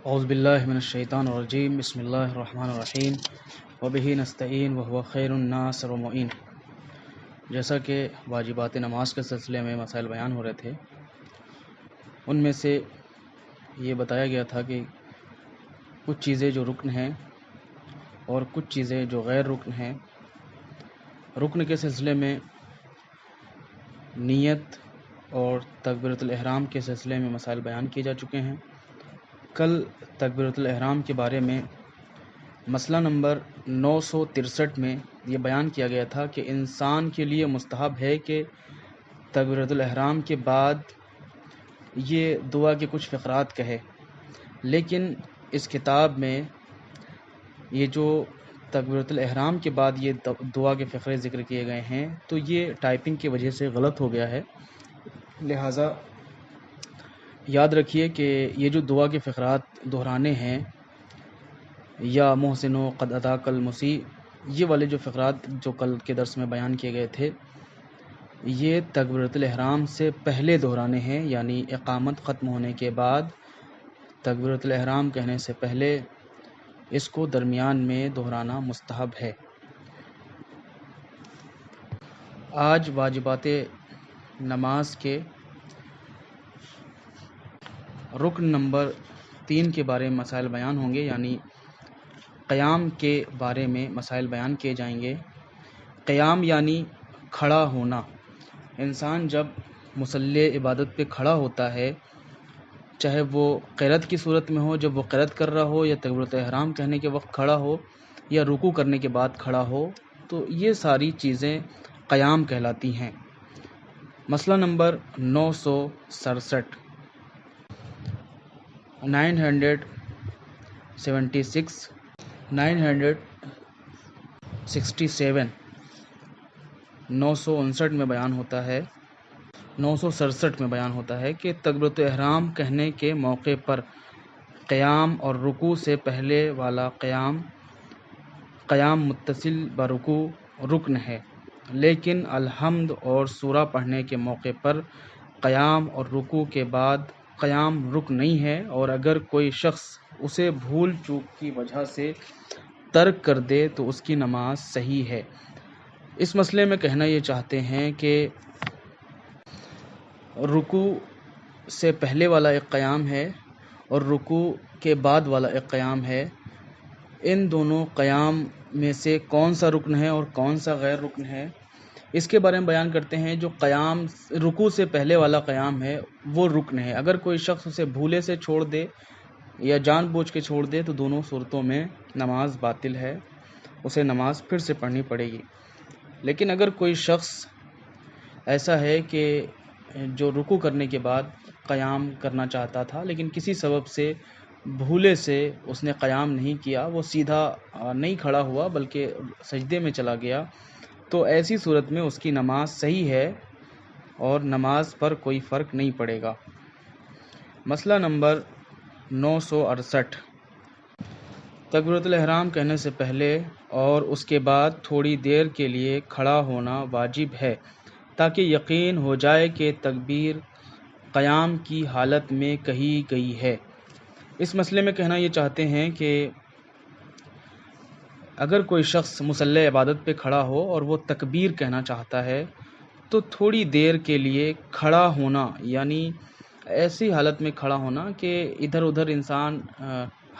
اعوذ باللہ من الشیطان الرجیم بسم اللہ الرحمن الرحیم وبہ نستعین وہو خیر الناصر و معین۔ جیسا کہ واجبات نماز کے سلسلے میں مسائل بیان ہو رہے تھے، ان میں سے یہ بتایا گیا تھا کہ کچھ چیزیں جو رکن ہیں اور کچھ چیزیں جو غیر رکن ہیں۔ رکن کے سلسلے میں نیت اور تکبیرۃ الاحرام کے سلسلے میں مسائل بیان کیے جا چکے ہیں۔ کل تکبیرۃ الاحرام کے بارے میں مسئلہ نمبر 963 میں یہ بیان کیا گیا تھا کہ انسان کے لیے مستحب ہے کہ تکبیرۃ الاحرام کے بعد یہ دعا کے کچھ فقرات کہے، لیکن اس کتاب میں یہ جو تکبیرۃ الاحرام کے بعد یہ دعا کے فقرے ذکر کیے گئے ہیں تو یہ ٹائپنگ کی وجہ سے غلط ہو گیا ہے، لہٰذا یاد رکھیے کہ یہ جو دعا کے فقرات دہرانے ہیں، یا محسن و قد اداک المسیء، یہ والے جو فقرات جو کل کے درس میں بیان کیے گئے تھے، یہ تکبیرۃ الاحرام سے پہلے دہرانے ہیں، یعنی اقامت ختم ہونے کے بعد تکبیرۃ الاحرام کہنے سے پہلے اس کو درمیان میں دہرانا مستحب ہے۔ آج واجبات نماز کے رکن نمبر 3 کے بارے میں مسائل بیان ہوں گے، یعنی قیام کے بارے میں مسائل بیان کیے جائیں گے۔ قیام یعنی کھڑا ہونا۔ انسان جب مصلی عبادت پہ کھڑا ہوتا ہے، چاہے وہ قرات کی صورت میں ہو، جب وہ قرات کر رہا ہو، یا تکبیرۃ احرام کہنے کے وقت کھڑا ہو، یا رکوع کرنے کے بعد کھڑا ہو، تو یہ ساری چیزیں قیام کہلاتی ہیں۔ مسئلہ نمبر 967 976 967 959 میں بیان ہوتا ہے، 967 میں بیان ہوتا ہے کہ تکبیرۃ احرام کہنے کے موقع پر قیام اور رکوع سے پہلے والا قیام متصل برکوع رکن ہے، لیکن الحمد اور سورہ پڑھنے کے موقع پر قیام اور رکوع کے بعد قیام رکن نہیں ہے، اور اگر کوئی شخص اسے بھول چوک کی وجہ سے ترک کر دے تو اس کی نماز صحیح ہے۔ اس مسئلے میں کہنا یہ چاہتے ہیں کہ رکوع سے پہلے والا ایک قیام ہے اور رکوع کے بعد والا ایک قیام ہے، ان دونوں قیام میں سے کون سا رکن ہے اور کون سا غیر رکن ہے، اس کے بارے میں بیان کرتے ہیں۔ جو قیام رکوع سے پہلے والا قیام ہے وہ رکن ہے، اگر کوئی شخص اسے بھولے سے چھوڑ دے یا جان بوجھ کے چھوڑ دے تو دونوں صورتوں میں نماز باطل ہے، اسے نماز پھر سے پڑھنی پڑے گی۔ لیکن اگر کوئی شخص ایسا ہے کہ جو رکوع کرنے کے بعد قیام کرنا چاہتا تھا لیکن کسی سبب سے بھولے سے اس نے قیام نہیں کیا، وہ سیدھا نہیں کھڑا ہوا بلکہ سجدے میں چلا گیا، تو ایسی صورت میں اس کی نماز صحیح ہے اور نماز پر کوئی فرق نہیں پڑے گا۔ مسئلہ نمبر 968 تکبیرۃ الاحرام کہنے سے پہلے اور اس کے بعد تھوڑی دیر کے لیے کھڑا ہونا واجب ہے تاکہ یقین ہو جائے کہ تکبیر قیام کی حالت میں کہی گئی ہے۔ اس مسئلے میں کہنا یہ چاہتے ہیں کہ اگر کوئی شخص مصلی عبادت پہ کھڑا ہو اور وہ تکبیر کہنا چاہتا ہے تو تھوڑی دیر کے لیے کھڑا ہونا، یعنی ایسی حالت میں کھڑا ہونا کہ ادھر ادھر انسان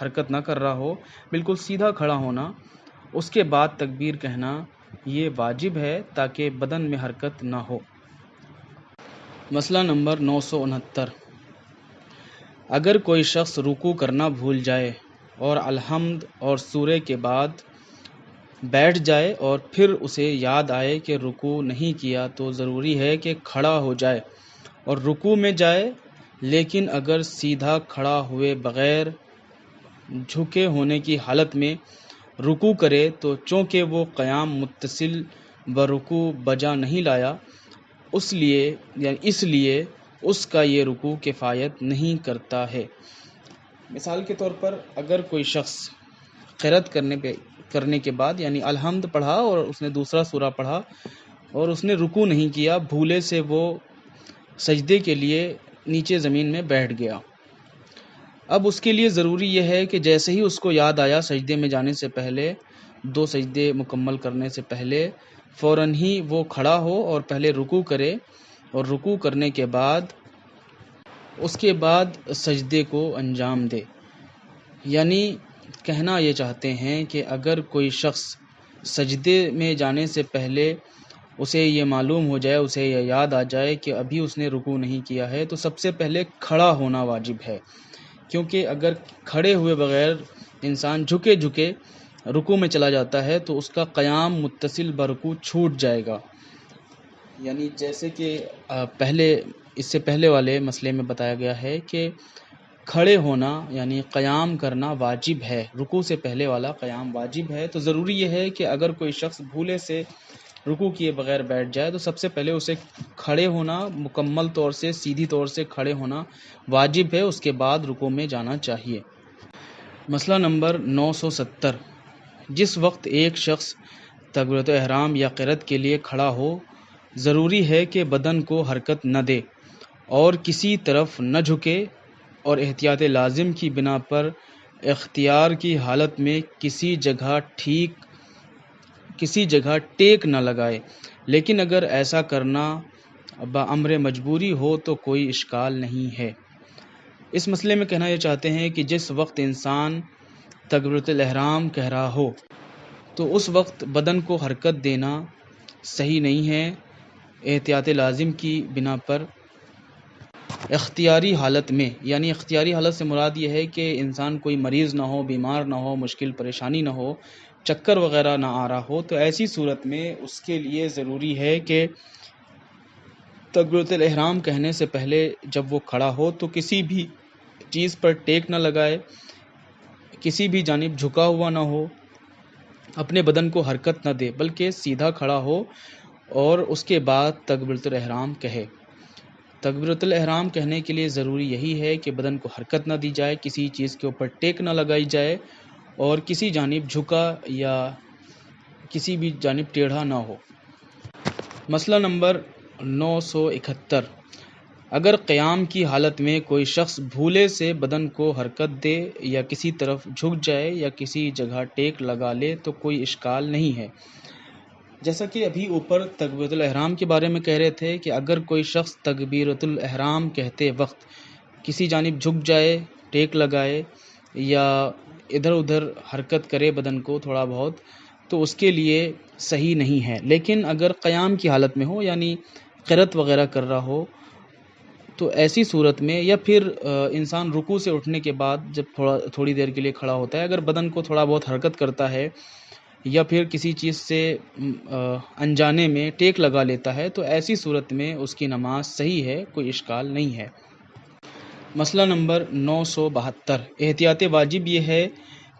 حرکت نہ کر رہا ہو، بالکل سیدھا کھڑا ہونا، اس کے بعد تکبیر کہنا یہ واجب ہے تاکہ بدن میں حرکت نہ ہو۔ مسئلہ نمبر 969 اگر کوئی شخص رکوع کرنا بھول جائے اور الحمد اور سورہ کے بعد بیٹھ جائے اور پھر اسے یاد آئے کہ رکوع نہیں کیا تو ضروری ہے کہ کھڑا ہو جائے اور رکوع میں جائے، لیکن اگر سیدھا کھڑا ہوئے بغیر جھکے ہونے کی حالت میں رکوع کرے تو چونکہ وہ قیام متصل برکوع بجا نہیں لایا، اس لیے اس کا یہ رکوع کفایت نہیں کرتا ہے۔ مثال کے طور پر اگر کوئی شخص قرات کرنے کے بعد یعنی الحمد پڑھا اور اس نے دوسرا سورہ پڑھا اور اس نے رکوع نہیں کیا، بھولے سے وہ سجدے کے لیے نیچے زمین میں بیٹھ گیا، اب اس کے لیے ضروری یہ ہے کہ جیسے ہی اس کو یاد آیا سجدے میں جانے سے پہلے، 2 سجدے مکمل کرنے سے پہلے، فوراً ہی وہ کھڑا ہو اور پہلے رکوع کرے، اور رکوع کرنے کے بعد اس کے بعد سجدے کو انجام دے۔ یعنی کہنا یہ چاہتے ہیں کہ اگر کوئی شخص سجدے میں جانے سے پہلے اسے یہ معلوم ہو جائے، اسے یہ یاد آ جائے کہ ابھی اس نے رکوع نہیں کیا ہے، تو سب سے پہلے کھڑا ہونا واجب ہے، کیونکہ اگر کھڑے ہوئے بغیر انسان جھکے رکوع میں چلا جاتا ہے تو اس کا قیام متصل برکوع چھوٹ جائے گا۔ یعنی جیسے کہ اس سے پہلے والے مسئلے میں بتایا گیا ہے کہ کھڑے ہونا یعنی قیام کرنا واجب ہے، رکوع سے پہلے والا قیام واجب ہے، تو ضروری یہ ہے کہ اگر کوئی شخص بھولے سے رکوع کیے بغیر بیٹھ جائے تو سب سے پہلے اسے کھڑے ہونا، مکمل طور سے سیدھی طور سے کھڑے ہونا واجب ہے، اس کے بعد رکوع میں جانا چاہیے۔ مسئلہ نمبر 970، جس وقت ایک شخص تکبیرۃ احرام یا قرأت کے لیے کھڑا ہو، ضروری ہے کہ بدن کو حرکت نہ دے اور کسی طرف نہ جھکے، اور احتیاط لازم کی بنا پر اختیار کی حالت میں کسی جگہ ٹیک نہ لگائے، لیکن اگر ایسا کرنا بامر مجبوری ہو تو کوئی اشکال نہیں ہے۔ اس مسئلے میں کہنا یہ چاہتے ہیں کہ جس وقت انسان تکبیرۃ الاحرام کہہ رہا ہو تو اس وقت بدن کو حرکت دینا صحیح نہیں ہے، احتیاط لازم کی بنا پر اختیاری حالت میں، یعنی اختیاری حالت سے مراد یہ ہے کہ انسان کوئی مریض نہ ہو، بیمار نہ ہو، مشکل پریشانی نہ ہو، چکر وغیرہ نہ آ رہا ہو، تو ایسی صورت میں اس کے لیے ضروری ہے کہ تکبیرۃ الاحرام کہنے سے پہلے جب وہ کھڑا ہو تو کسی بھی چیز پر ٹیک نہ لگائے، کسی بھی جانب جھکا ہوا نہ ہو، اپنے بدن کو حرکت نہ دے، بلکہ سیدھا کھڑا ہو اور اس کے بعد تکبیرۃ الاحرام کہے۔ تکبیرۃ الاحرام کہنے کے لیے ضروری یہی ہے کہ بدن کو حرکت نہ دی جائے، کسی چیز کے اوپر ٹیک نہ لگائی جائے، اور کسی جانب جھکا یا کسی بھی جانب ٹیڑھا نہ ہو۔ مسئلہ نمبر 971، اگر قیام کی حالت میں کوئی شخص بھولے سے بدن کو حرکت دے یا کسی طرف جھک جائے یا کسی جگہ ٹیک لگا لے تو کوئی اشکال نہیں ہے۔ جیسا کہ ابھی اوپر تکبیرۃ الاحرام کے بارے میں کہہ رہے تھے کہ اگر کوئی شخص تکبیرۃ الاحرام کہتے وقت کسی جانب جھک جائے، ٹیک لگائے یا ادھر ادھر حرکت کرے بدن کو تھوڑا بہت، تو اس کے لیے صحیح نہیں ہے۔ لیکن اگر قیام کی حالت میں ہو، یعنی قرأت وغیرہ کر رہا ہو، تو ایسی صورت میں، یا پھر انسان رکوع سے اٹھنے کے بعد جب تھوڑی دیر کے لیے کھڑا ہوتا ہے، اگر بدن کو تھوڑا بہت حرکت کرتا ہے یا پھر کسی چیز سے انجانے میں ٹیک لگا لیتا ہے، تو ایسی صورت میں اس کی نماز صحیح ہے، کوئی اشکال نہیں ہے۔ مسئلہ نمبر 972، احتیاط واجب یہ ہے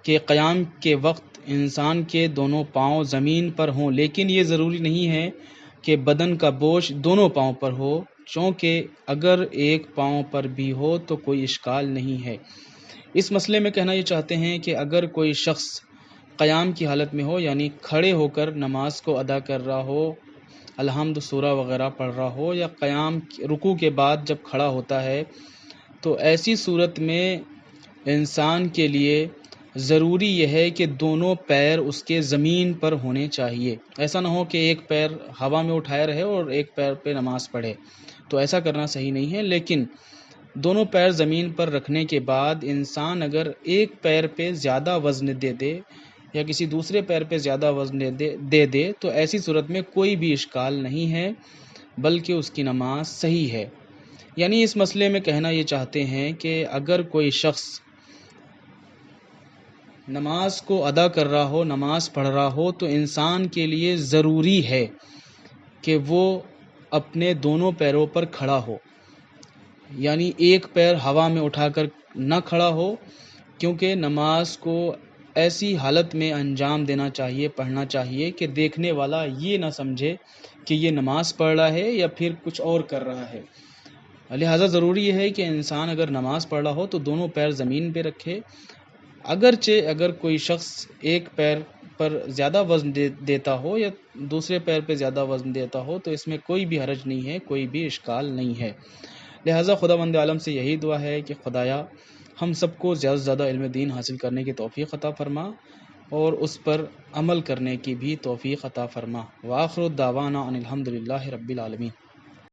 کہ قیام کے وقت انسان کے دونوں پاؤں زمین پر ہوں، لیکن یہ ضروری نہیں ہے کہ بدن کا بوجھ دونوں پاؤں پر ہو، چونکہ اگر ایک پاؤں پر بھی ہو تو کوئی اشکال نہیں ہے۔ اس مسئلے میں کہنا یہ چاہتے ہیں کہ اگر کوئی شخص قیام کی حالت میں ہو، یعنی کھڑے ہو کر نماز کو ادا کر رہا ہو، الحمد سورہ وغیرہ پڑھ رہا ہو، یا رکوع کے بعد جب کھڑا ہوتا ہے، تو ایسی صورت میں انسان کے لیے ضروری یہ ہے کہ دونوں پیر اس کے زمین پر ہونے چاہیے۔ ایسا نہ ہو کہ ایک پیر ہوا میں اٹھائے رہے اور ایک پیر پہ نماز پڑھے، تو ایسا کرنا صحیح نہیں ہے۔ لیکن دونوں پیر زمین پر رکھنے کے بعد انسان اگر ایک پیر پہ زیادہ وزن دے دے یا کسی دوسرے پیر پہ زیادہ وزن دے دے تو ایسی صورت میں کوئی بھی اشکال نہیں ہے، بلکہ اس کی نماز صحیح ہے۔ یعنی اس مسئلے میں کہنا یہ چاہتے ہیں کہ اگر کوئی شخص نماز کو ادا کر رہا ہو، نماز پڑھ رہا ہو، تو انسان کے لیے ضروری ہے کہ وہ اپنے دونوں پیروں پر کھڑا ہو، یعنی ایک پیر ہوا میں اٹھا کر نہ کھڑا ہو، کیونکہ نماز کو ایسی حالت میں انجام دینا چاہیے، پڑھنا چاہیے کہ دیکھنے والا یہ نہ سمجھے کہ یہ نماز پڑھ رہا ہے یا پھر کچھ اور کر رہا ہے۔ لہٰذا ضروری ہے کہ انسان اگر نماز پڑھ رہا ہو تو دونوں پیر زمین پہ رکھے، اگرچہ اگر کوئی شخص ایک پیر پر زیادہ وزن دیتا ہو یا دوسرے پیر پہ زیادہ وزن دیتا ہو تو اس میں کوئی بھی حرج نہیں ہے، کوئی بھی اشکال نہیں ہے۔ لہٰذا خداوند عالم سے یہی دعا ہے کہ خدایا ہم سب کو زیادہ سے زیادہ علم دین حاصل کرنے کی توفیق عطا فرما اور اس پر عمل کرنے کی بھی توفیق عطا فرما۔ وآخر الدعوانا ان الحمد للہ رب العالمین۔